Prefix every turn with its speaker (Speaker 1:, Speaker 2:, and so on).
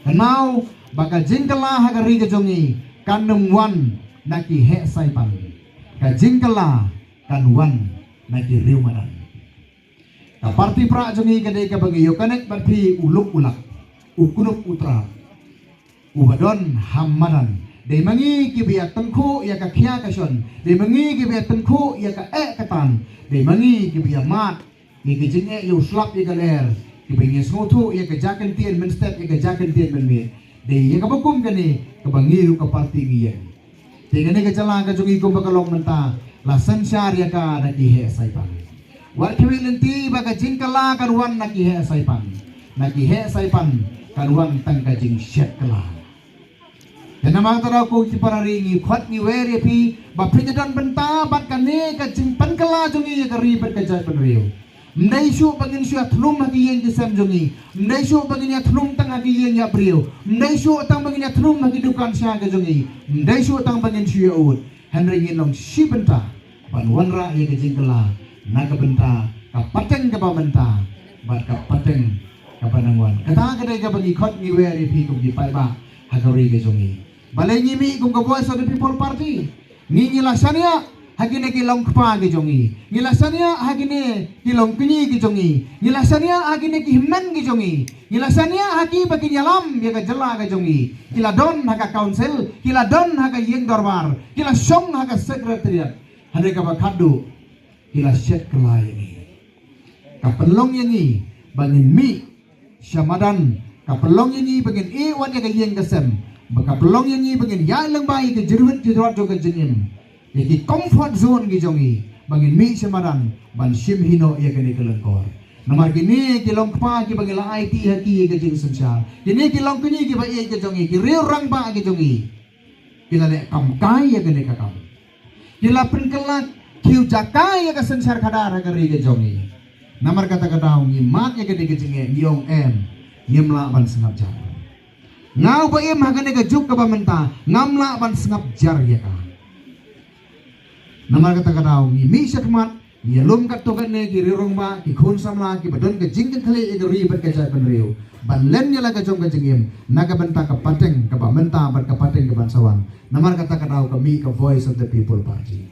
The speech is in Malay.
Speaker 1: Now baka jingkala hagari ke jongi kanum wan naki he saipan. Ka jingkala kan wan naki riumadan. Ka parti pra jongi kadai ka bagi yo kanek parti uluk ulak. Ukunup utra. Ubadon hamadan. They mangi kibiyak tengku ya ka kia kason. They mangi kibiyak tengku ya ka katan. They mangi kibiyak mat. Ni kijing yu slap ya ka ler. Kibingis ngotu ya ka jaken tien men step ya ka jaken tien men me. They ya ka bakum kani ka bangiru ka parti giyen. They kani ka jala ka jungi ko bakalong menta. La sansyar ya ka na kihe saipan. Wat kiwilenti baka jingkala kan wan na kihe saipan. Na kihe saipan kan wan tang ka jing syet kala. Dan nama tara ko ti pararingi khot ni weri pi ba pinjadan benta bat kane ka jimpan kala jongi ka ribet ka jai penriu ndai shu bagin shu athlum hagi yen disam jongi ndai shu bagin athlum tang hagi yen ya priu ndai shu tang bagin athlum hagi dukan sha ka jongi ndai shu tang bagin shu ut henry nong shi benta ban wanra ye ka jingkala na ka benta ka pateng ka ba benta bat ka pateng ka panangwan kata kadai ka bagi khot ni weri pi ko di pai ba hagari ka jongi balai ngimi kung voice of the people party ni ngilasanya hagine kilong kpa ki jongi ngilasanya hagine kilong kini ki jongi ngilasanya hagine ki himmen ki jongi ngilasanya hagi bagi nyalam ya ka jela ka jongi kila don haga council kila don haga yeng dorbar kila song haga secretariat hade ka bakadu kila set kelai ini kapelong yangi bangin mi syamadan kapelong yangi bangin wan ya ka yeng kasem baka pelong yang ni bangin ya lang bai ke jerut jerut jo ke jenim yaki comfort zone ki jongi bangin mi semaran ban sim hino ya kene kelengkor namar kini kilong pa ki bangin la IT haki ke jing sensar kini kilong kini ki bai ke jongi ki riu rang ba ke jongi kila le kam kai ya kene ka kam kila penkelak kiu jakai ya ke sensar kadar ke ri ke jongi namar kata kata ngi mat ya kene ke jinge yong em ngimla ban sengap jar ngau ba im hagane ka juk ka bamenta ngamla ban sengap jar ya ka namar kata kadau mi syakmat ni lum kat to ne ki rirong ba ki khun samla ki badon ka jingken khale e ri bat ka ja ban riu ban len ya la ka jong ka jingim naga benta ka pateng ka bamenta bat ka pateng ka bansawan namar kata kadau ka mi ka voice of the people party